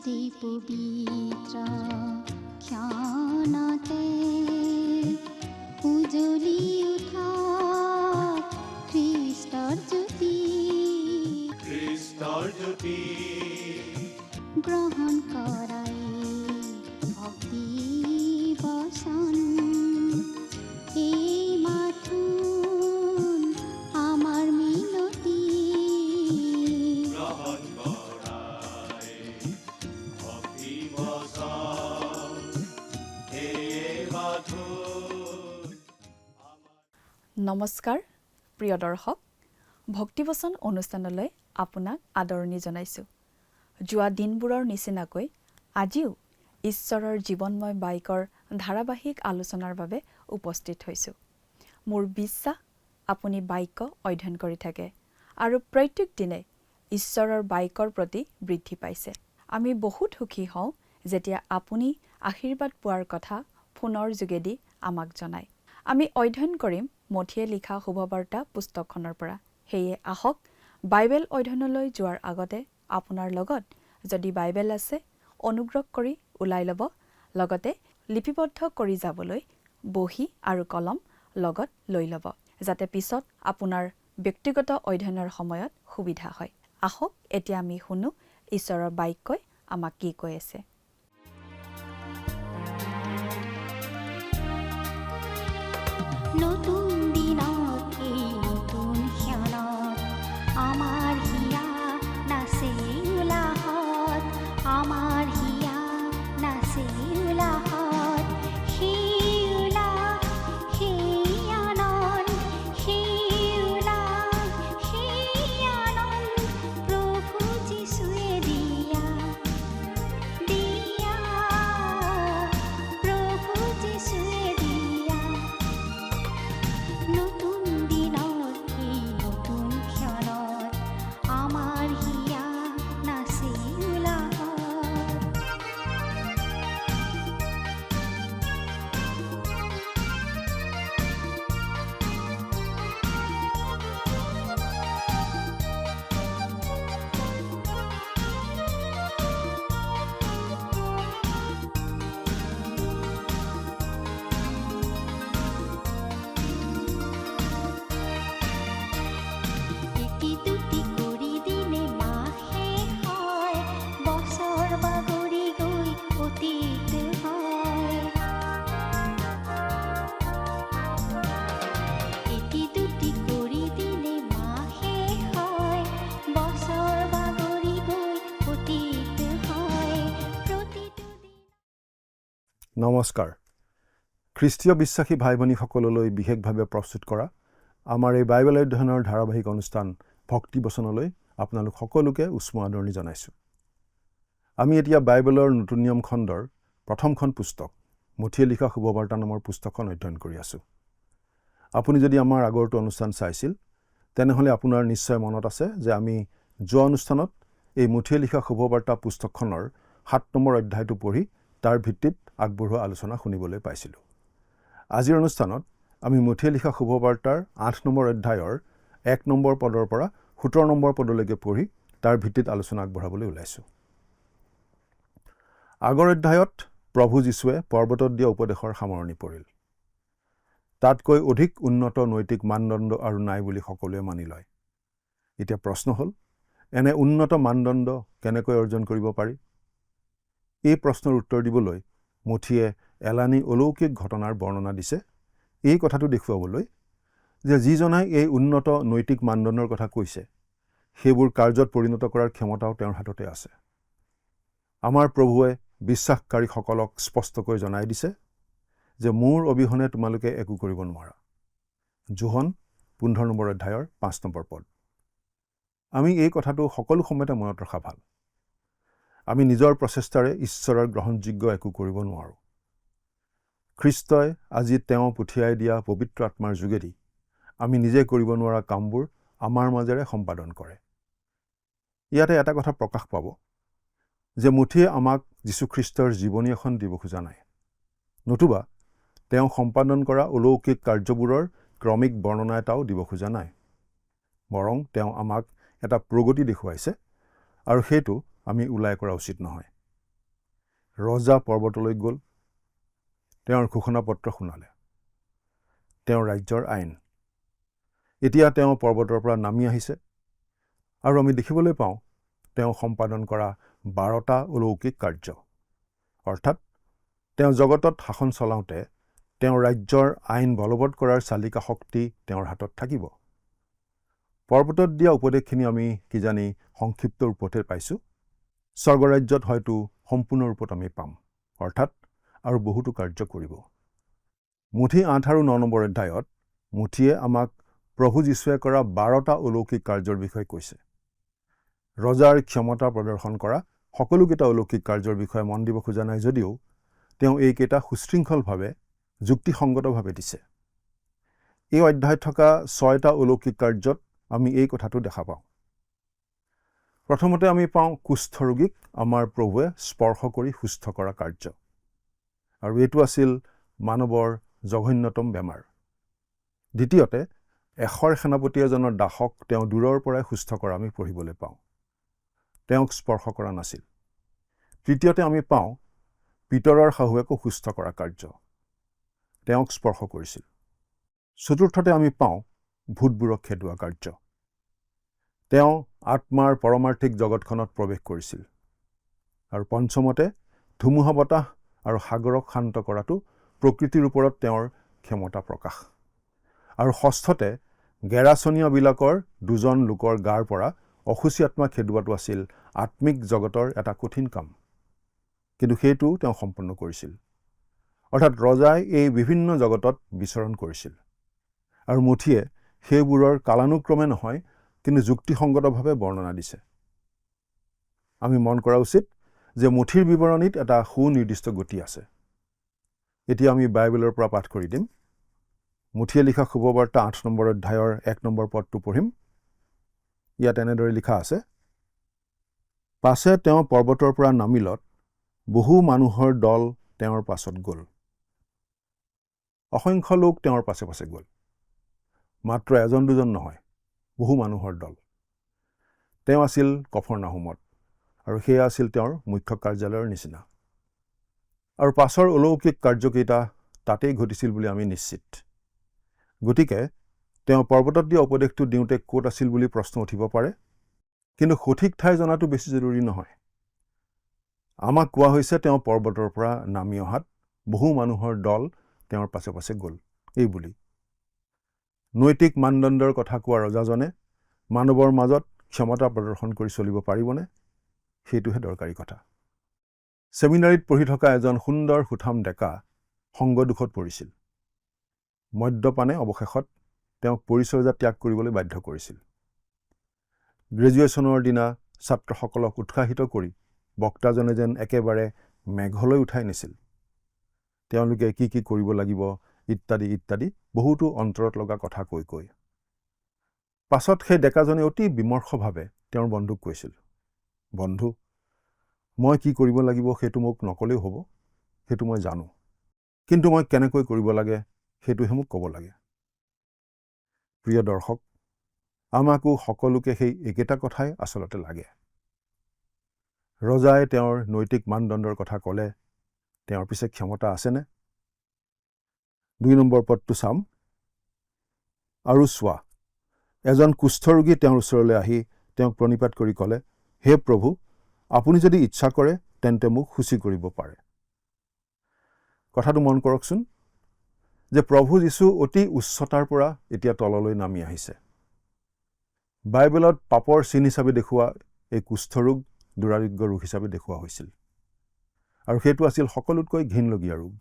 যে পবিত্ৰ ক্ষণতে উজ্জ্বলি উঠা খ্ৰীষ্টৰ জ্যোতি গ্ৰহণ কৰাই ভক্তি বচন এই মাথোন আমাৰ মিনতি গ্ৰহণ কৰাই ভক্তি বচন এই মাথোন। নমস্কাৰ প্ৰিয় দৰ্শক, ভক্তিবচন অনুষ্ঠানলৈ আপোনাক আদৰণি জনাইছোঁ। যোৱা দিনবোৰৰ নিচিনাকৈ আজিও ঈশ্বৰৰ জীৱনময় বাক্যৰ ধাৰাবাহিক আলোচনাৰ বাবে উপস্থিত হৈছোঁ। মোৰ বিশ্বাস আপুনি বাক্য অধ্যয়ন কৰি থাকে আৰু প্ৰত্যেক দিনে ঈশ্বৰৰ বাক্যৰ প্ৰতি বৃদ্ধি পাইছে। আমি বহুত সুখী হওঁ যেতিয়া আপুনি আশীৰ্বাদ পোৱাৰ কথা ফোনৰ যোগেদি আমাক জনায়। আমি অধ্যয়ন কৰিম মথিয়ে লিখা শুভবাৰ্তা পুস্তকখনৰ পৰা। সেয়ে আহক বাইবেল অধ্যয়নলৈ যোৱাৰ আগতে আপোনাৰ লগত যদি বাইবেল আছে অনুগ্ৰহ কৰি ওলাই ল'ব, লগতে লিপিবদ্ধ কৰি যাবলৈ বহী আৰু কলম লগত লৈ ল'ব, যাতে পিছত আপোনাৰ ব্যক্তিগত অধ্যয়নৰ সময়ত সুবিধা হয়। আহক এতিয়া আমি শুনো ঈশ্বৰৰ বাক্যই আমাক কি কৈ আছে। নতুন দিনত এই নতুন ক্ষণত আমাৰ হিয়া নাচে উলাহত, আমাৰ হিয়া নাচে উলাহত। সেই উলাহ, সেই আনন্দ, সেই উলাহ, সেই আনন্দ প্ৰভু যীশুৱে দিয়া প্ৰভু যীশুৱে দিয়া। নতুন দিনত এই নতুন ক্ষণত আমাৰ হিয়া নাচে উলাহত। এটি দুটি কৰি দিনে মাহ শেষ হয়, বছৰ বাগৰি গৈ অতীত হয়। এটি দুটি কৰি দিনে মাহ শেষ হয়, বছৰ বাগৰি গৈ অতীত হয়। প্ৰতিটো দিন নমস্কাৰ। খ্ৰীষ্টীয় বিশ্বাসী ভাই ভনীসকললৈ বিশেষভাৱে প্ৰস্তুত কৰা আমাৰ এই বাইবেল অধ্যয়নৰ ধাৰাবাহিক অনুষ্ঠান ভক্তিবচনলৈ আপোনালোক সকলোকে উষ্ম আদৰণি জনাইছোঁ। আমি এতিয়া বাইবেলৰ নতুন নিয়ম খণ্ডৰ প্ৰথমখন পুস্তক মথিয়ে লিখা শুভবাৰ্তা নামৰ পুস্তকখন অধ্যয়ন কৰি আছোঁ। আপুনি যদি আমাৰ আগৰটো অনুষ্ঠান চাইছিল তেনেহ'লে আপোনাৰ নিশ্চয় মনত আছে যে আমি যোৱা অনুষ্ঠানত এই মথিয়ে লিখা শুভবাৰ্তা পুস্তকখনৰ 7 নম্বৰ অধ্যায়টো পঢ়ি তাৰ ভিত্তিত আগবঢ়োৱা আলোচনা শুনিবলৈ পাইছিলোঁ। আজিৰ অনুষ্ঠানত আমি মথিয়ে লিখা শুভবাৰ্তাৰ 8 নম্বৰ অধ্যায়ৰ 1 নম্বৰ পদৰ পৰা 17 নম্বৰ পদলৈকে পঢ়ি তাৰ ভিত্তিত আলোচনা আগবঢ়াবলৈ ওলাইছোঁ। আগৰ অধ্যায়ত প্ৰভু যীশুৱে পৰ্বতত দিয়া উপদেশৰ সামৰণি পৰিল। তাতকৈ অধিক উন্নত নৈতিক মানদণ্ড আৰু নাই বুলি সকলোৱে মানি লয়। এতিয়া প্ৰশ্ন হ'ল, এনে উন্নত মানদণ্ড কেনেকৈ অৰ্জন কৰিব পাৰি? এই প্ৰশ্নৰ উত্তৰ দিবলৈ মথিয়ে এলানি অলৌকিক ঘটনাৰ বৰ্ণনা দিছে, এই কথাটো দেখুৱাবলৈ যে যিজনাই এই উন্নত নৈতিক মানদণ্ডৰ কথা কৈছে সেইবোৰ কাৰ্যত পৰিণত কৰাৰ ক্ষমতাও তেওঁৰ হাততে আছে। আমাৰ প্ৰভুৱে বিশ্বাসকাৰীসকলক স্পষ্টকৈ জনাই দিছে যে মোৰ অবিহনে তোমালোকে একো কৰিব নোৱাৰা। যোহন 15 নম্বৰ অধ্যায়ৰ 5 নম্বৰ পদ। আমি এই কথাটো সকলো সময়তে মনত ৰখা ভাল। আমি নিজৰ প্ৰচেষ্টাৰে ঈশ্বৰৰ গ্ৰহণযোগ্য একো কৰিব নোৱাৰোঁ। খ্ৰীষ্টই আজি তেওঁ পঠিয়াই দিয়া পবিত্ৰ আত্মাৰ যোগেদি আমি নিজে কৰিব নোৱাৰা কামবোৰ আমাৰ মাজেৰে সম্পাদন কৰে। ইয়াতে এটা কথা প্ৰকাশ পাব যে মথিয়ে আমাক যীশুখ্ৰীষ্টৰ জীৱনী এখন দিব খোজা নাই, নতুবা তেওঁ সম্পাদন কৰা অলৌকিক কাৰ্যবোৰৰ ক্ৰমিক বৰ্ণনা এটাও দিব খোজা নাই। বৰং তেওঁ আমাক এটা প্ৰগতি দেখুৱাইছে আৰু সেইটো আমি ওলাই কৰা উচিত নহয়। ৰজা পৰ্বতলৈ গ'ল, তেওঁৰ ঘোষণাপত্ৰ শুনালে, তেওঁৰ ৰাজ্যৰ আইন। এতিয়া তেওঁ পৰ্বতৰ পৰা নামি আহিছে আৰু আমি দেখিবলৈ পাওঁ তেওঁ সম্পাদন কৰা 12টা অলৌকিক কাৰ্য। অৰ্থাৎ তেওঁ জগতত শাসন চলাওঁতে তেওঁৰ ৰাজ্যৰ আইন বলবৎ কৰাৰ চালিকা শক্তি তেওঁৰ হাতত থাকিব। পৰ্বতত দিয়া উপদেশখিনি আমি কিজানি সংক্ষিপ্ত ৰূপতে পাইছোঁ। স্বৰ্গৰাজ্যত হয়তো সম্পূৰ্ণ ৰূপত আমি পাম, অৰ্থাৎ আৰু বহুতো কাৰ্য কৰিব। মুঠি 8 আৰু 9 নম্বৰ অধ্যায়ত মুঠিয়ে আমাক প্ৰভু যীশুৱে কৰা 12টা অলৌকিক কাৰ্যৰ বিষয়ে কৈছে। ৰজাৰ ক্ষমতা প্ৰদৰ্শন কৰা সকলোকেইটা অলৌকিক কাৰ্যৰ বিষয়ে মন দিব খোজা নাই যদিও তেওঁ এইকেইটা সুশৃংখলভাৱে যুক্তিসংগতভাৱে দিছে। এই অধ্যায়ত থকা 6টা অলৌকিক কাৰ্যত আমি এই কথাটো দেখা পাওঁ। প্ৰথমতে আমি পাওঁ কুষ্ঠ ৰোগীক আমাৰ প্ৰভুৱে স্পৰ্শ কৰি সুস্থ কৰা কাৰ্য, আৰু এইটো আছিল মানৱৰ জঘন্যতম বেমাৰ। দ্বিতীয়তে এশৰ সেনাপতি এজনৰ দাসক তেওঁ দূৰৰ পৰাই সুস্থ কৰা আমি পঢ়িবলৈ পাওঁ। তেওঁক স্পৰ্শ কৰা নাছিল। তৃতীয়তে আমি পাওঁ পিতৰৰ শাহুৱেকো সুস্থ কৰা কাৰ্য, তেওঁক স্পৰ্শ কৰিছিল। চতুৰ্থতে আমি পাওঁ ভূতবোৰক খেদোৱা কাৰ্য, তেওঁ আত্মাৰ পৰমাৰ্থিক জগতখনত প্ৰৱেশ কৰিছিল। আৰু পঞ্চমতে ধুমুহা বতাহ আৰু সাগৰক শান্ত কৰাটো প্ৰকৃতিৰ ওপৰত তেওঁৰ ক্ষমতা প্ৰকাশ। আৰু ষষ্ঠতে গেৰাচনীয়াবিলাকৰ 2জন লোকৰ গাৰ পৰা অসুচী আত্মা খেদোৱাটো আছিল আত্মিক জগতৰ এটা কঠিন কাম, কিন্তু সেইটো তেওঁ সম্পন্ন কৰিছিল। অৰ্থাৎ ৰজাই এই বিভিন্ন জগতত বিচৰণ কৰিছিল, আৰু মুঠিয়ে সেইবোৰৰ কালানুক্ৰমে নহয় কিন্তু যুক্তিসংগতভাৱে বৰ্ণনা দিছে। আমি মন কৰা উচিত যে মুঠিৰ বিৱৰণীত এটা সুনিৰ্দিষ্ট গতি আছে। এতিয়া আমি বাইবেলৰ পৰা পাঠ কৰি দিম। মুঠিয়ে লিখা শুভবাৰ্তা 8 নম্বৰ অধ্যায়ৰ 1 নম্বৰ পদটো পঢ়িম। ইয়াত এনেদৰে লিখা আছে, পাছে তেওঁ পৰ্বতৰ পৰা নামিলত বহু মানুহৰ দল তেওঁৰ পাছত গ'ল। অসংখ্য লোক তেওঁৰ পাছে পাছে গ'ল, মাত্ৰ 1-2জন নহয়, বহু মানুহৰ দল। তেওঁ আছিল কফৰনাহুমত, আৰু সেয়া আছিল তেওঁৰ মুখ্য কাৰ্যালয়ৰ নিচিনা। আৰু পাছৰ অলৌকিক কাৰ্যকেইটা তাতেই ঘটিছিল বুলি আমি নিশ্চিত। গতিকে তেওঁ পৰ্বতত দিয়া উপদেশটো দিওঁতে ক'ত আছিল বুলি প্ৰশ্ন উঠিব পাৰে, কিন্তু সঠিক ঠাই জনাটো বেছি জৰুৰী নহয়। আমাক কোৱা হৈছে তেওঁ পৰ্বতৰ পৰা নামি অহাত বহু মানুহৰ দল তেওঁৰ পাছে পাছে গ'ল এই বুলি। নৈতিক মানদণ্ডৰ কথা কোৱা ৰজাজনে মানৱৰ মাজত ক্ষমতা প্ৰদৰ্শন কৰি চলিব পাৰিবনে, সেইটোহে দৰকাৰী কথা। ছেমিনাৰীত পঢ়ি থকা এজন সুন্দৰ সুঠাম ডেকা সংগদোষত পৰিছিল। মদ্যপানে অৱশেষত তেওঁক পৰিচৰ্যা ত্যাগ কৰিবলৈ বাধ্য কৰিছিল। গ্ৰেজুৱেশ্যনৰ দিনা ছাত্ৰসকলক উৎসাহিত কৰি বক্তাজনে যেন একেবাৰে মেঘলৈ উঠাই নিছিল। তেওঁলোকে কি কি কৰিব লাগিব ইত্যাদি ইত্যাদি বহুতো অন্তৰত লগা কথা কৈ কৈ। পাছত সেই ডেকাজনে অতি বিমৰ্ষভাৱে তেওঁৰ বন্ধুক কৈছিল, বন্ধু, মই কি কৰিব লাগিব সেইটো মোক নকলেও হ'ব, সেইটো মই জানো, কিন্তু মই কেনেকৈ কৰিব লাগে সেইটোহে মোক ক'ব লাগে। প্ৰিয় দৰ্শক, আমাকো সকলোকে সেই একেটা কথাই আচলতে লাগে। ৰজাই তেওঁৰ নৈতিক মানদণ্ডৰ কথা ক'লে তেওঁৰ পিছে ক্ষমতা আছেনে? 2 নম্বৰ পদটো চাম। আৰু চোৱা, এজন কুষ্ঠৰোগী তেওঁৰ ওচৰলৈ আহি তেওঁক প্ৰণিপাত কৰি ক'লে, হে প্ৰভু, আপুনি যদি ইচ্ছা কৰে তেন্তে মোক শুচি কৰিব পাৰে। কথাটো মন কৰকচোন যে প্ৰভু যীশু অতি উচ্চতাৰ পৰা এতিয়া তললৈ নামি আহিছে। বাইবেলত পাপৰ চিন হিচাপে দেখুওৱা এই কুষ্ঠৰোগ দুৰাৰোগ্য ৰোগ হিচাপে দেখুওৱা হৈছিল, আৰু সেইটো আছিল সকলোতকৈ ঘিনলগীয়া ৰোগ।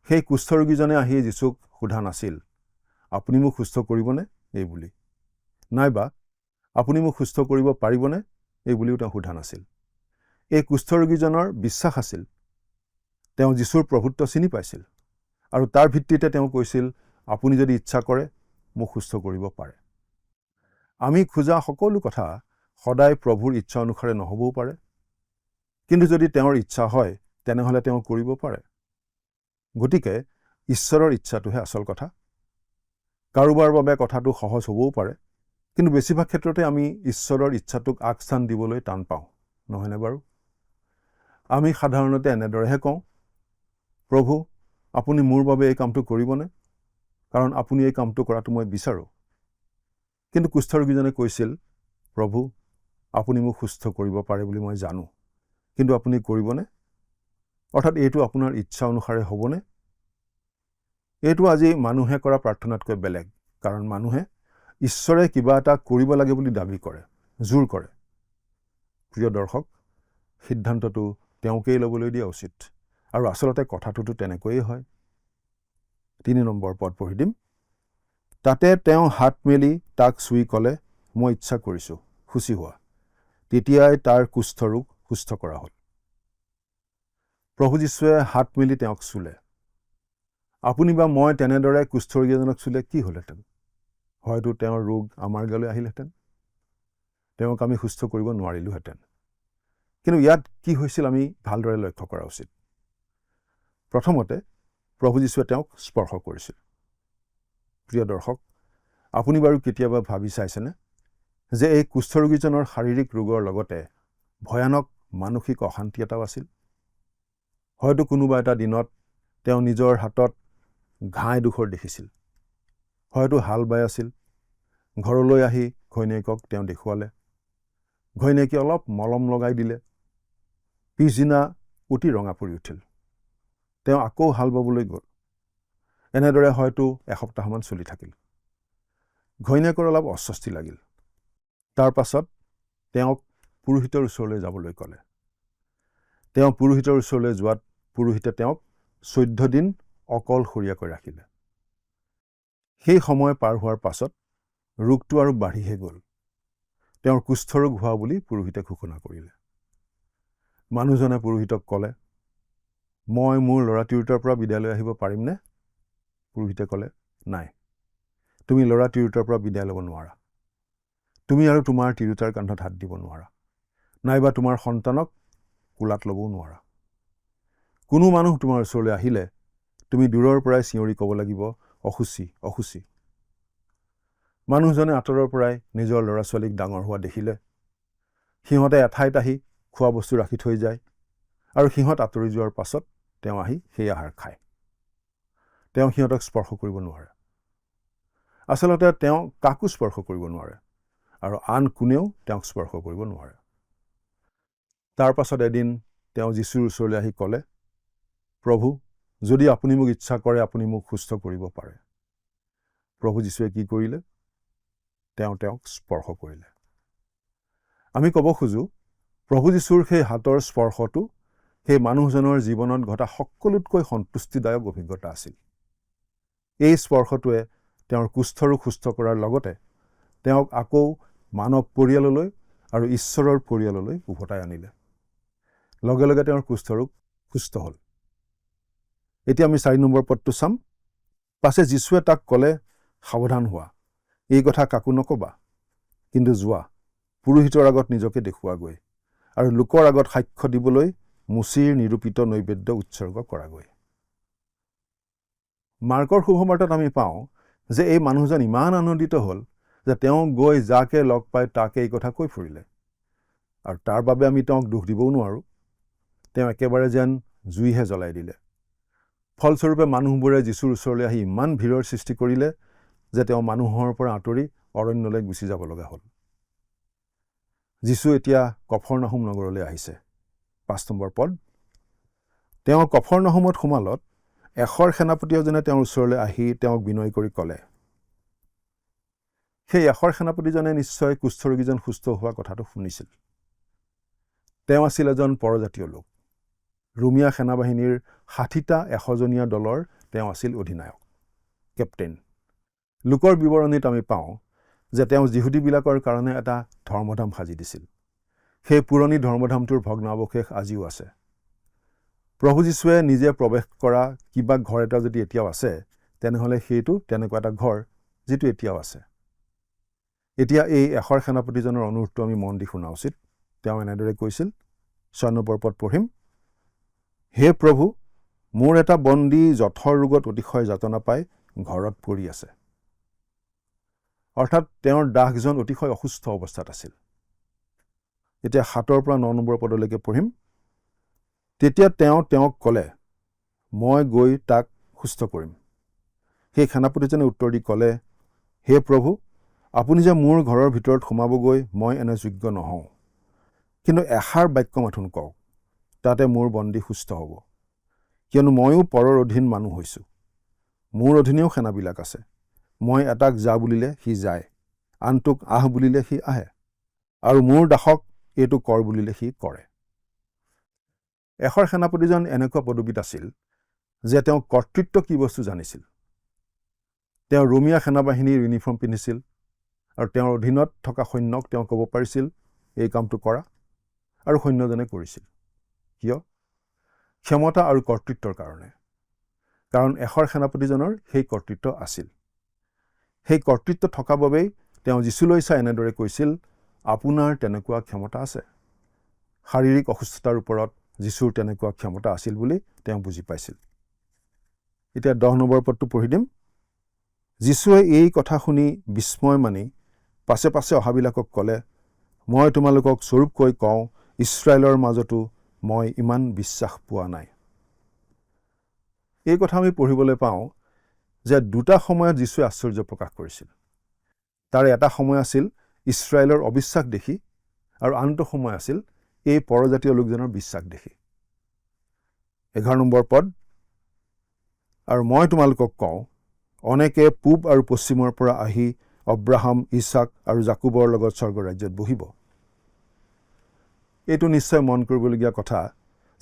সেই কুষ্ঠৰোগীজনে আহি যীশুক সোধা নাছিল, আপুনি মোক সুস্থ কৰিবনে এই বুলি, নাইবা আপুনি মোক সুস্থ কৰিব পাৰিবনে এই বুলিও তেওঁ সোধা নাছিল। এই কুষ্ঠৰোগীজনৰ বিশ্বাস আছিল, তেওঁ যীশুৰ প্ৰভুত্ব চিনি পাইছিল, আৰু তাৰ ভিত্তিতে তেওঁ কৈছিল, আপুনি যদি ইচ্ছা কৰে মোক সুস্থ কৰিব পাৰে। আমি খোজা সকলো কথা সদায় প্ৰভুৰ ইচ্ছা অনুসাৰে নহ'বও পাৰে, কিন্তু যদি তেওঁৰ ইচ্ছা হয় তেনেহ'লে তেওঁ কৰিব পাৰে। গতিকে ঈশ্বৰৰ ইচ্ছাটোহে আচল কথা। কাৰোবাৰ বাবে কথাটো সহজ হ'বও পাৰে, কিন্তু বেছিভাগ ক্ষেত্ৰতে আমি ঈশ্বৰৰ ইচ্ছাটোক আগস্থান দিবলৈ টান পাওঁ, নহয়নে বাৰু? আমি সাধাৰণতে এনেদৰেহে কওঁ, প্ৰভু আপুনি মোৰ বাবে এই কামটো কৰিবনে? কাৰণ আপুনি এই কামটো কৰাটো মই বিচাৰোঁ। কিন্তু কুষ্ঠৰোগীজনে কৈছিল, প্ৰভু আপুনি মোক সুস্থ কৰিব পাৰে বুলি মই জানো, কিন্তু আপুনি কৰিবনে? অৰ্থাৎ এইটো আপোনাৰ ইচ্ছা অনুসাৰে হ'বনে? এইটো আজি মানুহে কৰা প্ৰাৰ্থনাতকৈ বেলেগ, কাৰণ মানুহে ঈশ্বৰে কিবা এটা কৰিব লাগে বুলি দাবী কৰে, জোৰ কৰে। প্ৰিয় দৰ্শক, সিদ্ধান্তটো তেওঁকেই ল'বলৈ দিয়া উচিত, আৰু আচলতে কথাটোতো তেনেকৈয়ে হয়। 3 নম্বৰ পদ পঢ়ি দিম। তাতে তেওঁ হাত মেলি তাক চুই ক'লে, মই ইচ্ছা কৰিছোঁ, শুচি হোৱা। তেতিয়াই তাৰ কুষ্ঠৰোগ সুস্থ কৰা হ'ল। প্ৰভু যীশুৱে হাত মেলি তেওঁক চুলে। আপুনি বা মই তেনেদৰে কুষ্ঠৰোগীজনক চুলে কি হ'লহেঁতেন? হয়তো তেওঁৰ ৰোগ আমাৰ গালৈ আহিলহেঁতেন, তেওঁক আমি সুস্থ কৰিব নোৱাৰিলোহেঁতেন। কিন্তু ইয়াত কি হৈছিল আমি ভালদৰে লক্ষ্য কৰা উচিত। প্ৰথমতে প্ৰভু যীশুৱে তেওঁক স্পৰ্শ কৰিছিল। প্ৰিয় দৰ্শক, আপুনি বাৰু কেতিয়াবা ভাবি চাইছেনে যে এই কুষ্ঠৰোগীজনৰ শাৰীৰিক ৰোগৰ লগতে ভয়ানক মানসিক অশান্তি এটাও আছিল? হয়তো কোনোবা এটা দিনত তেওঁ নিজৰ হাতত ঘাঁ এডোখৰ দেখিছিল, হয়তো হাল বাই আছিল। ঘৰলৈ আহি ঘৈণীয়েকক তেওঁ দেখুৱালে। ঘৈণীয়েকে অলপ মলম লগাই দিলে। পিছদিনা অতি ৰঙা পৰি উঠিল। তেওঁ আকৌ হাল বাবলৈ গ'ল। এনেদৰে হয়তো এসপ্তাহমান চলি থাকিল। ঘৈণীয়েকৰ অলপ অস্বস্তি লাগিল। তাৰ পাছত তেওঁক পুৰোহিতৰ ওচৰলৈ যাবলৈ ক'লে। তেওঁ পুৰোহিতৰ ওচৰলৈ যোৱাত পুৰোহিতে তেওঁক 14 দিন অকলশৰীয়াকৈ ৰাখিলে। সেই সময় পাৰ হোৱাৰ পাছত ৰোগটো আৰু বাঢ়িহে গ'ল। তেওঁৰ কুষ্ঠৰোগ হোৱা বুলি পুৰোহিতে ঘোষণা কৰিলে। মানুহজনে পুৰোহিতক ক'লে, মই মোৰ ল'ৰা তিৰোতাৰ পৰা বিদায় লৈ আহিব পাৰিমনে? পুৰোহিতে ক'লে, নাই, তুমি ল'ৰা তিৰোতাৰ পৰা বিদায় ল'ব নোৱাৰা। তুমি আৰু তোমাৰ তিৰোতাৰ কান্ধত হাত দিব নোৱাৰা, নাইবা তোমাৰ সন্তানক কোলাত ল'বও নোৱাৰা। কোনো মানুহ তোমাৰ ওচৰলৈ আহিলে তুমি দূৰৰ পৰাই চিঞৰি ক'ব লাগিব, অসুচি, অসুচি। মানুহজনে আঁতৰৰ পৰাই নিজৰ ল'ৰা ছোৱালীক ডাঙৰ হোৱা দেখিলে। সিহঁতে এঠাইত আহি খোৱা বস্তু ৰাখি থৈ যায়, আৰু সিহঁত আঁতৰি যোৱাৰ পাছত তেওঁ আহি সেই আহাৰ খায়। তেওঁ সিহঁতক স্পৰ্শ কৰিব নোৱাৰে। আচলতে তেওঁ কাকো স্পৰ্শ কৰিব নোৱাৰে, আৰু আন কোনেও তেওঁক স্পৰ্শ কৰিব নোৱাৰে। তাৰ পাছত এদিন তেওঁ যীশুৰ ওচৰলৈ আহি ক'লে, প্ৰভু যদি আপুনি মোক ইচ্ছা কৰে আপুনি মোক সুস্থ কৰিব পাৰে। প্ৰভু যীশুৱে কি কৰিলে? তেওঁ তেওঁক স্পৰ্শ কৰিলে। আমি ক'ব খোজোঁ, প্ৰভু যীশুৰ সেই হাতৰ স্পৰ্শটো সেই মানুহজনৰ জীৱনত ঘটা সকলোতকৈ সন্তুষ্টিদায়ক অভিজ্ঞতা আছিল। এই স্পৰ্শটোৱে তেওঁৰ কুষ্ঠৰোগ সুস্থ কৰাৰ লগতে তেওঁক আকৌ মানৱ পৰিয়াললৈ আৰু ঈশ্বৰৰ পৰিয়াললৈ উভতাই আনিলে। লগে লগে তেওঁৰ কুষ্ঠৰোগ সুস্থ হ'ল। এতিয়া আমি 4 নম্বৰ পদটো চাম। পাছে যীশুৱে তাক ক'লে, সাৱধান হোৱা, এই কথা কাকো নক'বা, কিন্তু যোৱা, পুৰোহিতৰ আগত নিজকে দেখুৱাগৈ, আৰু লোকৰ আগত সাক্ষ্য দিবলৈ মুচিৰ নিৰূপিত নৈবেদ্য উৎসৰ্গ কৰাগৈ। মাৰ্কৰ শুভবাৰ্তাত আমি পাওঁ যে এই মানুহজন ইমান আনন্দিত হ'ল যে তেওঁ গৈ যাকে লগ পাই তাকে এই কথা কৈ ফুৰিলে। আৰু তাৰ বাবে আমি তেওঁক দোষ দিবও নোৱাৰোঁ। তেওঁ একেবাৰে যেন জুইহে জ্বলাই দিলে। ফলস্বৰূপে মানুহবোৰে যীশুৰ ওচৰলৈ আহি ইমান ভিৰৰ সৃষ্টি কৰিলে যে তেওঁ মানুহৰ পৰা আঁতৰি অৰণ্যলৈ গুচি যাব লগা হ'ল। যীশু এতিয়া কফৰনাহুম নগৰলৈ আহিছে। 5 নম্বৰ পদ। তেওঁ কফৰনাহুমত সোমালত এশৰ সেনাপতি এজনে তেওঁৰ ওচৰলৈ আহি তেওঁক বিনয় কৰি ক'লে। সেই এশৰ সেনাপতিজনে নিশ্চয় কুষ্ঠৰোগীজন সুস্থ হোৱা কথাটো শুনিছিল। তেওঁ আছিল এজন পৰজাতীয় লোক। ৰোমিয়া সেনাবাহিনীৰ 60টা 100জনীয়া দলৰ তেওঁ আছিল অধিনায়ক, কেপ্টেইন। লোকৰ বিৱৰণীত আমি পাওঁ যে তেওঁ যিহুদীবিলাকৰ কাৰণে এটা ধৰ্মধাম সাজি দিছিল। সেই পুৰণি ধৰ্মধামটোৰ ভগ্নাৱশেষ আজিও আছে। প্ৰভু যীশুৱে নিজে প্ৰৱেশ কৰা কিবা ঘৰ এটা যদি এতিয়াও আছে, তেনেহ'লে সেইটো তেনেকুৱা এটা ঘৰ যিটো এতিয়াও আছে। এতিয়া এই এশৰ সেনাপতিজনৰ অনুৰোধটো আমি মন দি শুনা উচিত। তেওঁ এনেদৰে কৈছিল, 6 নম্বৰ পদ পঢ়িম। হে প্ৰভু, মোৰ এটা বন্দী জঠৰ ৰোগত অতিশয় যাতনা পাই ঘৰত পৰি আছে। অৰ্থাৎ তেওঁৰ দাসজন অতিশয় অসুস্থ অৱস্থাত আছিল। এতিয়া 7 পৰা 9 নম্বৰ পদলৈকে পঢ়িম। তেতিয়া তেওঁক ক'লে, মই গৈ তাক সুস্থ কৰিম। সেই সেনাপতিজনে উত্তৰ দি ক'লে, হে প্ৰভু, আপুনি যে মোৰ ঘৰৰ ভিতৰত সোমাবগৈ মই এনে যোগ্য নহওঁ। কিন্তু এষাৰ বাক্য মাথোন কওক, তাতে মোৰ বন্দী সুস্থ হ'ব। কিয়নো ময়ো পৰৰ অধীন মানুহ হৈছোঁ। মোৰ অধীনেও সেনাবিলাক আছে। মই এটাক যা বুলিলে সি যায়, আনটোক আহ বুলিলে সি আহে, আৰু মোৰ দাসক এইটো কৰ বুলিলে সি কৰে। এষৰ সেনাপতিজন এনেকুৱা পদবীত আছিল যে তেওঁ কৰ্তৃত্ব কি বস্তু জানিছিল। তেওঁ ৰোমিয়া সেনাবাহিনীৰ ইউনিফৰ্ম পিন্ধিছিল, আৰু তেওঁৰ অধীনত থকা সৈন্যক তেওঁ ক'ব পাৰিছিল এই কামটো কৰা, আৰু সৈন্যজনে কৰিছিল। কিয়? ক্ষমতা আৰু কৰ্তৃত্বৰ কাৰণে। কাৰণ এষৰ সেনাপতিজনৰ সেই কৰ্তৃত্ব আছিল। সেই কৰ্তৃত্ব থকা বাবেই তেওঁ যীচুলৈ চাই এনেদৰে কৈছিল, আপোনাৰ তেনেকুৱা ক্ষমতা আছে। শাৰীৰিক অসুস্থতাৰ ওপৰত যীচুৰ তেনেকুৱা ক্ষমতা আছিল বুলি তেওঁ বুজি পাইছিল। এতিয়া 10 নম্বৰ পদটো পঢ়ি দিম। যীচুৱে এই কথা শুনি বিস্ময় মানি পাছে পাছে অহাবিলাকক ক'লে, মই তোমালোকক স্বৰূপকৈ কওঁ, ইছৰাইলৰ মাজতো মই ইমান বিশ্বাস পোৱা নাই। এই কথা আমি পঢ়িবলৈ পাওঁ যে দুটা সময়ত যীশুৱে আশ্চৰ্য প্ৰকাশ কৰিছিল। তাৰ এটা সময় আছিল ইছৰাইলৰ অবিশ্বাস দেখি, আৰু আনটো সময় আছিল এই পৰজাতীয় লোকজনৰ বিশ্বাস দেখি। 11 নম্বৰ পদ, আৰু মই তোমালোকক কওঁ, অনেকে পূব আৰু পশ্চিমৰ পৰা আহি অব্ৰাহাম, ইছাক আৰু জাকুবৰ লগত স্বৰ্গৰাজ্যত বহিব। এইটো নিশ্চয় মন কৰিবলগীয়া কথা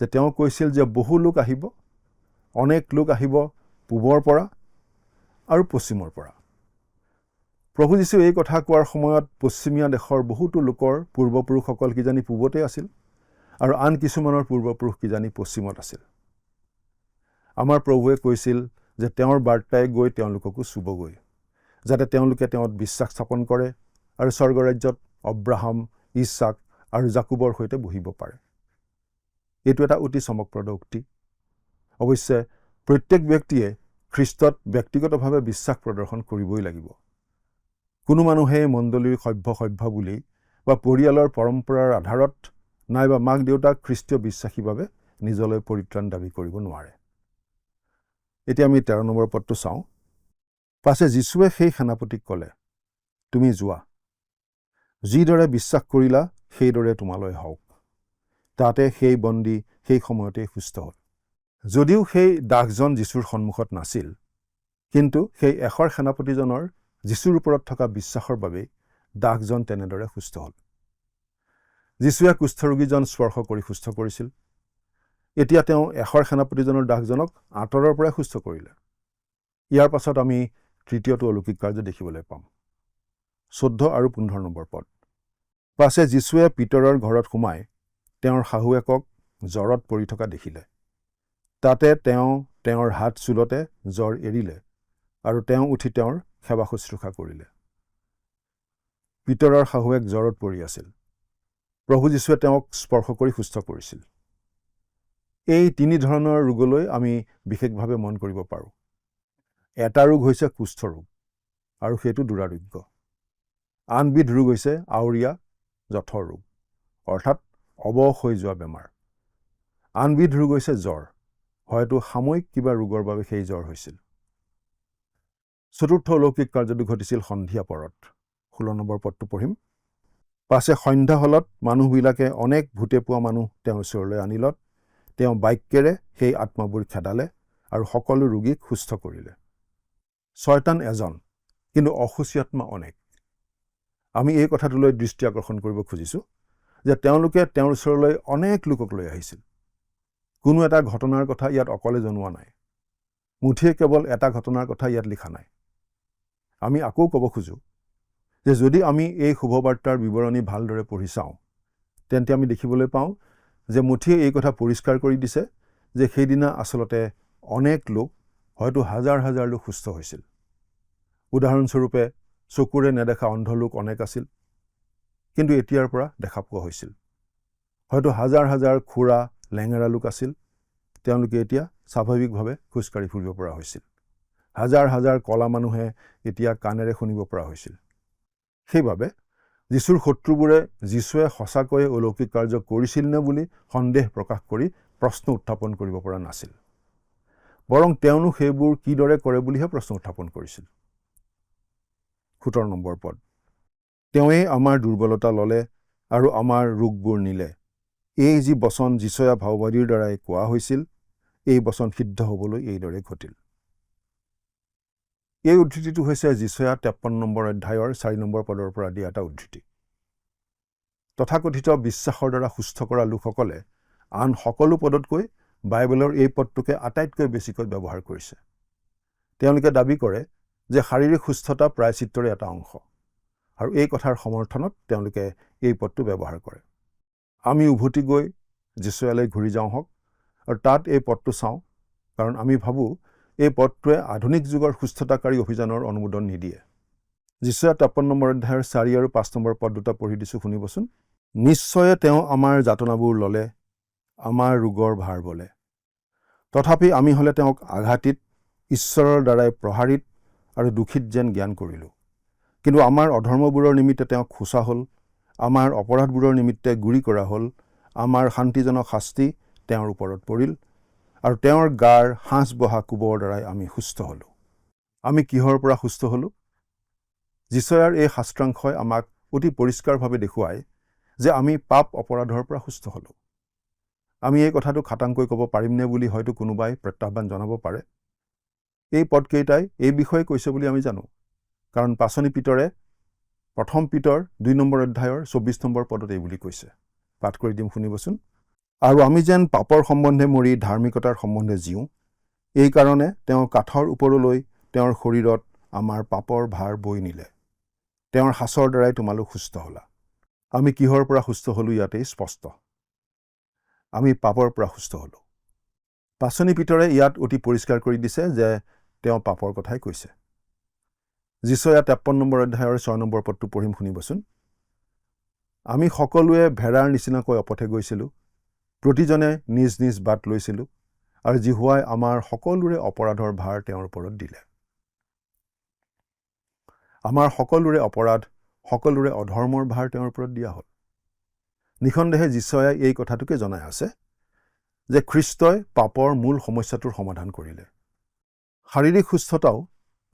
যে তেওঁ কৈছিল যে বহু লোক আহিব, অনেক লোক আহিব পূবৰ পৰা আৰু পশ্চিমৰ পৰা। প্ৰভু যীশুৱে এই কথা কোৱাৰ সময়ত পশ্চিমীয়া দেশৰ বহুতো লোকৰ পূৰ্বপুৰুষসকল কিজানি পূবতে আছিল, আৰু আন কিছুমানৰ পূৰ্বপুৰুষ কিজানি পশ্চিমত আছিল। আমাৰ প্ৰভুৱে কৈছিল যে তেওঁৰ বাৰ্তাই গৈ তেওঁলোককো চুবগৈ, যাতে তেওঁলোকে তেওঁত বিশ্বাস স্থাপন কৰে আৰু স্বৰ্গৰাজ্যত অব্ৰাহাম, ইছাক আৰু জাকুবৰ সৈতে বহিব পাৰে। এইটো এটা অতি চমকপ্ৰদ উক্তি। অৱশ্যে প্ৰত্যেক ব্যক্তিয়ে খ্ৰীষ্টত ব্যক্তিগতভাৱে বিশ্বাস প্ৰদৰ্শন কৰিবই লাগিব। কোনো মানুহে মণ্ডলীৰ সভ্য বুলি বা পৰিয়ালৰ পৰম্পৰাৰ আধাৰত নাইবা মাক দেউতাক খ্ৰীষ্টীয় বিশ্বাসীৰ বাবে নিজলৈ পৰিত্ৰাণ দাবী কৰিব নোৱাৰে। এতিয়া আমি 13 নম্বৰ পদটো চাওঁ। পাছে যীশুৱে সেই সেনাপতিক ক'লে, তুমি যোৱা, যিদৰে বিশ্বাস কৰিলা সেইদৰে তোমালৈ হওক। তাতে সেই বন্দী সেই সময়তে সুস্থ হ'ল। যদিও সেই দাসজন যীশুৰ সন্মুখত নাছিল, কিন্তু সেই এষৰ সেনাপতিজনৰ যীশুৰ ওপৰত থকা বিশ্বাসৰ বাবেই দাসজন তেনেদৰে সুস্থ হ'ল। যীশুৱে কুষ্ঠৰোগীজন স্পৰ্শ কৰি সুস্থ কৰিছিল। এতিয়া তেওঁ এষৰ সেনাপতিজনৰ দাসজনক আঁতৰৰ পৰাই সুস্থ কৰিলে। ইয়াৰ পাছত আমি তৃতীয়টো অলৌকিক কাৰ্য দেখিবলৈ পাম। 14 আৰু 15 নম্বৰ পদ। পাছে যীশুৱে পিতৰৰ ঘৰত সোমাই তেওঁৰ শাহুৱেকক জ্বৰত পৰি থকা দেখিলে। তাতে তেওঁ তেওঁৰ হাত চুলতে জ্বৰ এৰিলে, আৰু তেওঁ উঠি তেওঁৰ সেৱা শুশ্ৰূষা কৰিলে। পিতৰৰ শাহুৱেক জ্বৰত পৰি আছিল। প্ৰভু যীশুৱে তেওঁক স্পৰ্শ কৰি সুস্থ কৰিছিল। এই 3 ধৰণৰ ৰোগলৈ আমি বিশেষভাৱে মন কৰিব পাৰোঁ। এটা ৰোগ হৈছে কুষ্ঠৰোগ, আৰু সেইটো দুৰাৰোগ্য। আনবিধ ৰোগ হৈছে আউৰীয়া জঠৰ ৰোগ, অৰ্থাৎ অবস হৈ যোৱা বেমাৰ। আনবিধ ৰোগ হৈছে জ্বৰ, হয়তো সাময়িক কিবা ৰোগৰ বাবে সেই জ্বৰ হৈছিল। চতুৰ্থ অলৌকিক কাৰ্যটো ঘটিছিল সন্ধিয়া পৰত। 16 নম্বৰ পদটো পঢ়িম। পাছে সন্ধ্যা হলত মানুহবিলাকে অনেক ভূতে পোৱা মানুহ তেওঁৰ ওচৰলৈ আনিলত তেওঁ বাক্যেৰে সেই আত্মাবোৰ খেদালে আৰু সকলো ৰোগীক সুস্থ কৰিলে। শয়তান এজন, কিন্তু অসুচী আত্মা অনেক। আমি এই কথাটোলৈ দৃষ্টি আকৰ্ষণ কৰিব খুজিছোঁ যে তেওঁলোকে তেওঁৰ ওচৰলৈ অনেক লোকক লৈ আহিছিল। কোনো এটা ঘটনাৰ কথা ইয়াত অকলে জনোৱা নাই। মুঠিয়ে কেৱল এটা ঘটনাৰ কথা ইয়াত লিখা নাই। আমি আকৌ ক'ব খোজোঁ যে যদি আমি এই শুভবাৰ্তাৰ বিৱৰণী ভালদৰে পঢ়ি চাওঁ, তেন্তে আমি দেখিবলৈ পাওঁ যে মুঠিয়ে এই কথা পৰিষ্কাৰ কৰি দিছে যে সেইদিনা আচলতে অনেক লোক, হয়তো হাজাৰ হাজাৰ লোক সুস্থ হৈছিল। উদাহৰণস্বৰূপে চকুৰে নেদেখা অন্ধ লোক অনেক আছিল, কিন্তু এতিয়াৰ পৰা দেখা পোৱা হৈছিল। হয়তো হাজাৰ হাজাৰ খুৰা লেঙেৰা লোক আছিল, তেওঁলোকে এতিয়া স্বাভাৱিকভাৱে খোজকাঢ়ি ফুৰিব পৰা হৈছিল। হাজাৰ হাজাৰ কলা মানুহে এতিয়া কাণেৰে শুনিব পৰা হৈছিল। সেইবাবে যীশুৰ শত্ৰুবোৰে যীশুৱে সঁচাকৈয়ে অলৌকিক কাৰ্য কৰিছিল নে বুলি সন্দেহ প্ৰকাশ কৰি প্ৰশ্ন উত্থাপন কৰিব পৰা নাছিল। বৰং তেওঁনো সেইবোৰ কিদৰে কৰে বুলিহে প্ৰশ্ন উত্থাপন কৰিছিল। 17 নম্বৰ পদ। তেওঁৱেই আমাৰ দুৰ্বলতা ল'লে আৰু আমাৰ ৰোগবোৰ নিলে। এই যি বচন যিচয়া ভাওবাদীৰ দ্বাৰাই কোৱা হৈছিল, এই বচন সিদ্ধ হ'বলৈ এইদৰে ঘটিল। এই উদ্ধৃতিটো হৈছে যিচয়া 53 নম্বৰ অধ্যায়ৰ 4 নম্বৰ পদৰ পৰা দিয়া এটা উদ্ধৃতি। তথাকথিত বিশ্বাসৰ দ্বাৰা সুস্থ কৰা লোকসকলে আন সকলো পদতকৈ বাইবেলৰ এই পদটোকে আটাইতকৈ বেছিকৈ ব্যৱহাৰ কৰিছে। তেওঁলোকে দাবী কৰে যে শাৰীৰিক সুস্থতা প্ৰায়চিত্তৰে এটা অংশ, আৰু এই কথাৰ সমৰ্থনত তেওঁলোকে এই পদটো ব্যৱহাৰ কৰে। আমি উভতি গৈ যিচয়ালৈ ঘূৰি যাওঁ হওক আৰু তাত এই পদটো চাওঁ, কাৰণ আমি ভাবোঁ এই পদটোৱে আধুনিক যুগৰ সুস্থতাকাৰী অভিযানৰ অনুমোদন নিদিয়ে। যিচয়া 53 নম্বৰ অধ্যায়ৰ 4 আৰু 5 নম্বৰ পদ দুটা পঢ়ি দিছোঁ, শুনিবচোন। নিশ্চয়ে তেওঁ আমাৰ যাতনাবোৰ ল'লে, আমাৰ ৰোগৰ ভাৰ বলে। তথাপি আমি হ'লে তেওঁক আঘাতিত, ঈশ্বৰৰ দ্বাৰাই প্ৰহাৰিত আৰু দুখিত যেন জ্ঞান কৰিলোঁ। কিন্তু আমাৰ অধৰ্মবোৰৰ নিমিত্তে তেওঁক খোচা হ'ল, আমাৰ অপৰাধবোৰৰ নিমিত্তে গুৰি কৰা হ'ল, আমাৰ শান্তিজনক শাস্তি তেওঁৰ ওপৰত পৰিল, আৰু তেওঁৰ গাৰ সাঁচ বহা কোবৰ দ্বাৰাই আমি সুস্থ হ'লোঁ। আমি কিহৰ পৰা সুস্থ হ'লোঁ? যিচয়াৰ এই শাস্ত্ৰাংশই আমাক অতি পৰিষ্কাৰভাৱে দেখুৱায় যে আমি পাপ অপৰাধৰ পৰা সুস্থ হ'লোঁ। আমি এই কথাটো খাটাংকৈ ক'ব পাৰিমনে বুলি হয়তো কোনোবাই প্ৰত্যাহ্বান জনাব পাৰে। এই পদকেইটাই এই বিষয়ে কৈছে বুলি আমি জানো, কাৰণ পাচনি পিতৰে 1 পিতৰ 2 নম্বৰ অধ্যায়ৰ 24 নম্বৰ পদত এই বুলি কৈছে। পাঠ কৰি দিম, শুনিবচোন। আৰু আমি যেন পাপৰ সম্বন্ধে মৰি ধাৰ্মিকতাৰ সম্বন্ধে জীওঁ, এই কাৰণে তেওঁ কাঠৰ ওপৰলৈ তেওঁৰ শৰীৰত আমাৰ পাপৰ ভাৰ বৈ নিলে। তেওঁৰ সাঁচৰ দ্বাৰাই তোমালোক সুস্থ হ'লা। আমি কিহৰ পৰা সুস্থ হ'লোঁ ইয়াতেই স্পষ্ট। আমি পাপৰ পৰা সুস্থ হ'লোঁ। পাচনি পিতৰে ইয়াত অতি পৰিষ্কাৰ কৰি দিছে যে তেওঁ পাপৰ কথাই কৈছে। যিচয়া 53 নম্বৰ অধ্যায়ৰ 6 নম্বৰ পদটো পঢ়িম, শুনিবচোন। আমি সকলোৱে ভেড়াৰ নিচিনাকৈ অপথে গৈছিলোঁ, প্ৰতিজনে নিজ নিজ বাট লৈছিলোঁ, আৰু জিহুৱাই আমাৰ সকলোৰে অপৰাধৰ ভাৰ তেওঁৰ ওপৰত দিলে। আমাৰ সকলোৰে অপৰাধ, সকলোৰে অধৰ্মৰ ভাৰ তেওঁৰ ওপৰত দিয়া হ'ল। নিঃসন্দেহে যিচয়াই এই কথাটোকে জনাই আছে যে খ্ৰীষ্টই পাপৰ মূল সমস্যাটোৰ সমাধান কৰিলে। শাৰীৰিক সুস্থতাও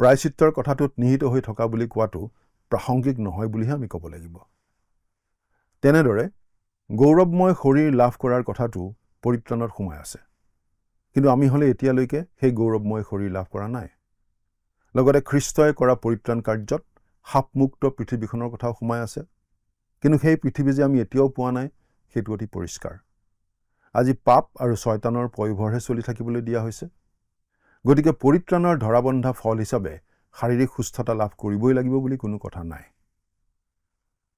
প্ৰায়চিত্তৰ কথাটোত নিহিত হৈ থকা বুলি কোৱাটো প্ৰাসংগিক নহয় বুলিহে আমি ক'ব লাগিব। তেনেদৰে গৌৰৱময় শৰীৰ লাভ কৰাৰ কথাটো পৰিত্ৰাণত সোমাই আছে, কিন্তু আমি হ'লে এতিয়ালৈকে সেই গৌৰৱময় শৰীৰ লাভ কৰা নাই। লগতে খ্ৰীষ্টই কৰা পৰিত্ৰাণ কাৰ্যত সাপমুক্ত পৃথিৱীখনৰ কথাও সোমাই আছে, কিন্তু সেই পৃথিৱী যে আমি এতিয়াও পোৱা নাই সেইটো অতি পৰিষ্কাৰ। আজি পাপ আৰু শয়তানৰ পয়োভৰহে চলি থাকিবলৈ দিয়া হৈছে। গতিকে পৰিত্ৰাণৰ ধৰাবন্ধা ফল হিচাপে শাৰীৰিক সুস্থতা লাভ কৰিবই লাগিব বুলি কোনো কথা নাই।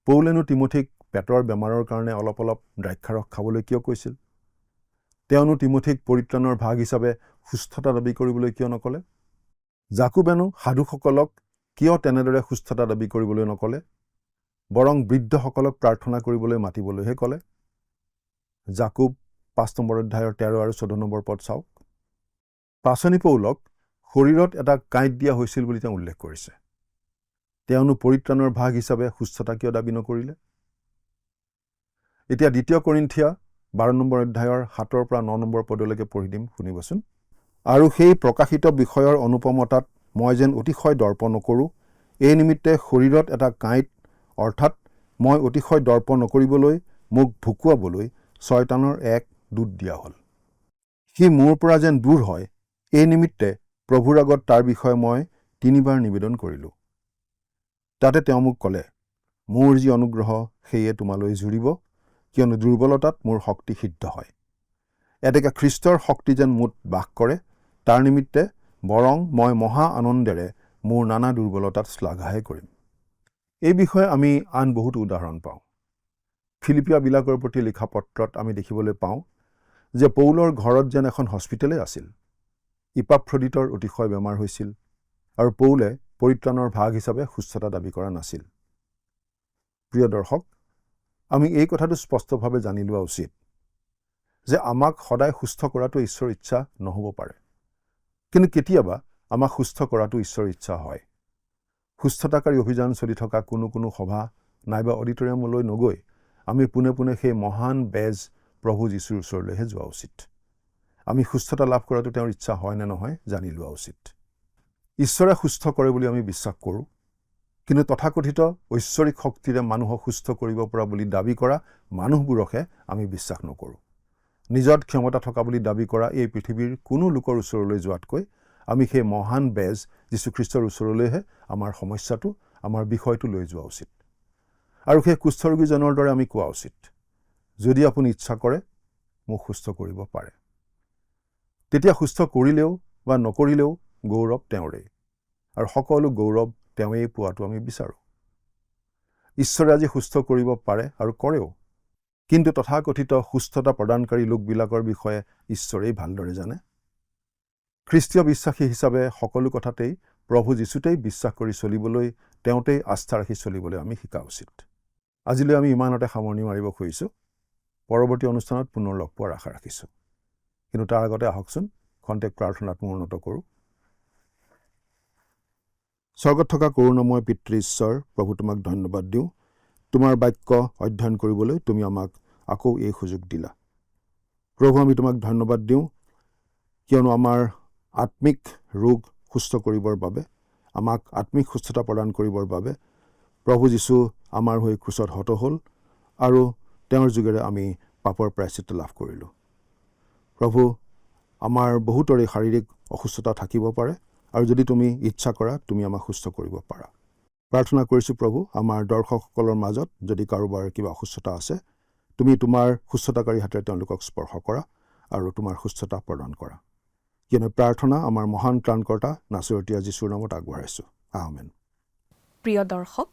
পৌলেনো তিমথিক পেটৰ বেমাৰৰ কাৰণে অলপ অলপ দ্ৰাক্ষাৰস খাবলৈ কিয় কৈছিল? তেওঁনো তিমথিক পৰিত্ৰাণৰ ভাগ হিচাপে সুস্থতা দাবী কৰিবলৈ কিয় নকলে? জাকুবেনো সাধুসকলক কিয় তেনেদৰে সুস্থতা দাবী কৰিবলৈ নকলে? বৰং বৃদ্ধসকলক প্ৰাৰ্থনা কৰিবলৈ মাতিবলৈহে ক'লে। জাকুব 5 নম্বৰ অধ্যায়ৰ 13 আৰু 14 নম্বৰ পদ চাওক। পাচনি পৌলক শৰীৰত এটা কাঁইট দিয়া হৈছিল বুলি তেওঁ উল্লেখ কৰিছে। তেওঁনো পৰিত্ৰাণৰ ভাগ হিচাপে সুস্থতা কিয় দাবী নকৰিলে? এতিয়া 2 কৰিন্থিয়া 12 নম্বৰ অধ্যায়ৰ 7 পৰা 9 নম্বৰ পদলৈকে পঢ়ি দিম, শুনিবচোন। আৰু সেই প্ৰকাশিত বিষয়ৰ অনুপমতাত মই যেন অতিশয় দৰ্প নকৰোঁ, এই নিমিত্তে শৰীৰত এটা কাঁইট, অৰ্থাৎ মই অতিশয় দৰ্প নকৰিবলৈ মোক ভুকুৱাবলৈ শয়তানৰ এক দূত দিয়া হ'ল। সি মোৰ পৰা যেন দূৰ হয়, এই নিমিত্তে প্ৰভুৰ আগত তাৰ বিষয়ে মই 3 বাৰ নিবেদন কৰিলোঁ। তাতে তেওঁ মোক ক'লে, মোৰ যি অনুগ্ৰহ সেয়ে তোমালৈ জুৰিব, কিয়নো দুৰ্বলতাত মোৰ শক্তি সিদ্ধ হয়। এতেকে খ্ৰীষ্টৰ শক্তি যেন মোত বাস কৰে, তাৰ নিমিত্তে বৰং মই মহা আনন্দেৰে মোৰ নানা দুৰ্বলতাত শ্লাঘাহে কৰিম। এই বিষয়ে আমি আন বহুতো উদাহৰণ পাওঁ। ফিলিপিয়াবিলাকৰ প্ৰতি লিখা পত্ৰত আমি দেখিবলৈ পাওঁ যে পৌলৰ ঘৰত যেন এখন হস্পিটেলে আছিল। ইপাফ্ৰদিতৰ অতিশয় বেমাৰ হৈছিল, আৰু পৌলে পৰিত্ৰাণৰ ভাগ হিচাপে সুস্থতা দাবী কৰা নাছিল। প্ৰিয় দৰ্শক, আমি এই কথাটো স্পষ্টভাৱে জানি লোৱা উচিত যে আমাক সদায় সুস্থ কৰাটো ঈশ্বৰৰ ইচ্ছা নহ'ব পাৰে, কিন্তু কেতিয়াবা আমাক সুস্থ কৰাটো ঈশ্বৰৰ ইচ্ছা হয়। সুস্থতাকাৰী অভিযান চলি থকা কোনো সভা নাইবা অডিটৰিয়ামলৈ নগৈ আমি পোনে পোনে সেই মহান বেজ প্ৰভু যীশুৰ ওচৰলৈহে যোৱা উচিত। আমি সুস্থতা লাভ কৰাটো তেওঁৰ ইচ্ছা হয় নে নহয় জানি লোৱা উচিত। ঈশ্বৰে সুস্থ কৰে বুলি আমি বিশ্বাস কৰোঁ, কিন্তু তথাকথিত ঐশ্বৰিক শক্তিৰে মানুহক সুস্থ কৰিব পৰা বুলি দাবী কৰা মানুহবোৰকহে আমি বিশ্বাস নকৰোঁ। নিজত ক্ষমতা থকা বুলি দাবী কৰা এই পৃথিৱীৰ কোনো লোকৰ ওচৰলৈ যোৱাতকৈ আমি সেই মহান বেজ যীশুখ্ৰীষ্টৰ ওচৰলৈহে আমাৰ সমস্যাটো, আমাৰ বিষয়টো লৈ যোৱা উচিত। আৰু সেই কুষ্ঠৰোগীজনৰ দৰে আমি কোৱা উচিত, যদি আপুনি ইচ্ছা কৰে মোক সুস্থ কৰিব পাৰে। তেতিয়া সুস্থ কৰিলেও বা নকৰিলেও গৌৰৱ তেওঁৰেই, আৰু সকলো গৌৰৱ তেওঁৱেই পোৱাটো আমি বিচাৰোঁ। ঈশ্বৰে আজি সুস্থ কৰিব পাৰে আৰু কৰেও, কিন্তু তথাকথিত সুস্থতা প্ৰদানকাৰী লোকবিলাকৰ বিষয়ে ঈশ্বৰেই ভালদৰে জানে। খ্ৰীষ্টীয় বিশ্বাসী হিচাপে সকলো কথাতেই প্ৰভু যীশুতেই বিশ্বাস কৰি চলিবলৈ, তেওঁতেই আস্থা ৰাখি চলিবলৈ আমি শিকা উচিত। আজিলৈ আমি ইমানতে সামৰণি মাৰিব খুজিছোঁ। পৰৱৰ্তী অনুষ্ঠানত পুনৰ লগ পোৱাৰ আশা ৰাখিছোঁ। কিন্তু তাৰ আগতে আহকচোন খন্তেক প্ৰাৰ্থনাত মূৰ্ণত কৰোঁ। স্বৰ্গত থকা কৰুণাময় পিতৃ ঈশ্বৰ, প্ৰভু তোমাক ধন্যবাদ দিওঁ। তোমাৰ বাক্য অধ্যয়ন কৰিবলৈ তুমি আমাক আকৌ এই সুযোগ দিলা। প্ৰভু আমি তোমাক ধন্যবাদ দিওঁ, কিয়নো আমাৰ আত্মিক ৰোগ সুস্থ কৰিবৰ বাবে, আমাক আত্মিক সুস্থতা প্ৰদান কৰিবৰ বাবে প্ৰভু যীশু আমাৰ হৈ ক্ৰুচত হত হ'ল, আৰু তেওঁৰ যোগেৰে আমি পাপৰ প্ৰায়শ্চিত্ত লাভ কৰিলোঁ। প্ৰভু, আমাৰ বহুতৰে শাৰীৰিক অসুস্থতা থাকিব পাৰে, আৰু যদি তুমি ইচ্ছা কৰা তুমি আমাক সুস্থ কৰিব পাৰা। প্ৰাৰ্থনা কৰিছোঁ প্ৰভু, আমাৰ দৰ্শকসকলৰ মাজত যদি কাৰোবাৰ কিবা অসুস্থতা আছে, তুমি তোমাৰ সুস্থতাকাৰী হাতেৰে তেওঁলোকক স্পৰ্শ কৰা আৰু তোমাৰ সুস্থতা প্ৰদান কৰা। কিয়নো প্ৰাৰ্থনা আমাৰ মহান ত্ৰাণকৰ্তা নাছৰতীয়া যীশুৰ নামত আগবঢ়াইছোঁ। আমেন। প্ৰিয় দৰ্শক,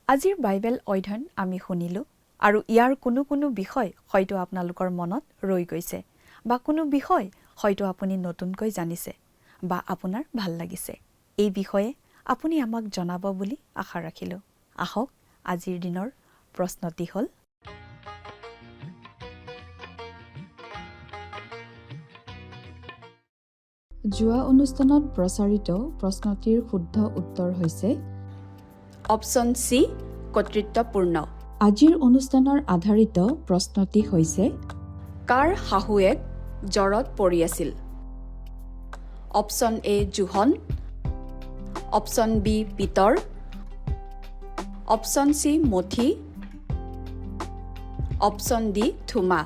আজিৰ বাইবেল অধ্যয়ন আমি শুনিলোঁ, আৰু ইয়াৰ কোনো বিষয় হয়তো আপোনালোকৰ মনত ৰৈ গৈছে, বা কোনো বিষয় হয়তো আপুনি নতুনকৈ জানিছে বা আপোনাৰ ভাল লাগিছে। এই বিষয়ে আপুনি আমাক জনাব বুলি আশা ৰাখিলোঁ। আহক আজিৰ দিনৰ প্ৰশ্নটি হ'ল, যোৱা অনুষ্ঠানত প্ৰচাৰিত প্ৰশ্নটিৰ শুদ্ধ উত্তৰ হৈছে অপশ্যন চি কৰ্তৃত্বপূৰ্ণ। আজিৰ অনুষ্ঠানৰ আধাৰিত প্ৰশ্নটি হৈছে কাৰ শাহুৱেক জ্বৰত পৰি আছিল? Option A John, option B Peter, option C Matthew, option D Thomas.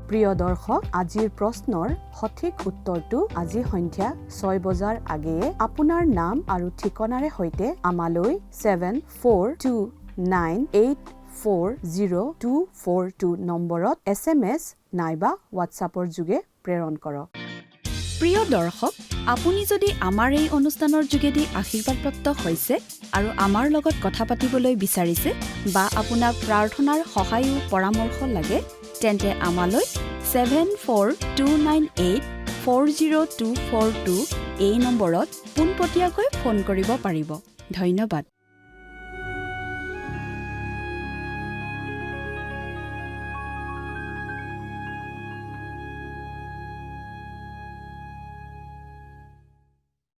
প্ৰিয় দৰ্শক, আজিৰ প্ৰশ্নৰ সঠিক উত্তৰটো আজি সন্ধিয়া 6 বজাৰ আগেয়ে আপোনাৰ নাম আৰু ঠিকনাৰে সৈতে আমালৈ 7429840242 নম্বৰত SMS নাইবা হোৱাটছআপৰ যোগে প্ৰেৰণ কৰক। প্ৰিয় দৰ্শক, আপুনি যদি আমাৰ এই অনুষ্ঠানৰ যোগেদি আশীৰ্বাদপ্ৰাপ্ত হৈছে আৰু আমাৰ লগত কথা পাতিবলৈ বিচাৰিছে বা আপোনাক প্ৰাৰ্থনাৰ সহায়ো পৰামৰ্শ লাগে, তেন্তে আমালৈ 7429840242 এই নম্বৰত পোনপটীয়াকৈ ফোন কৰিব পাৰিব। ধন্যবাদ।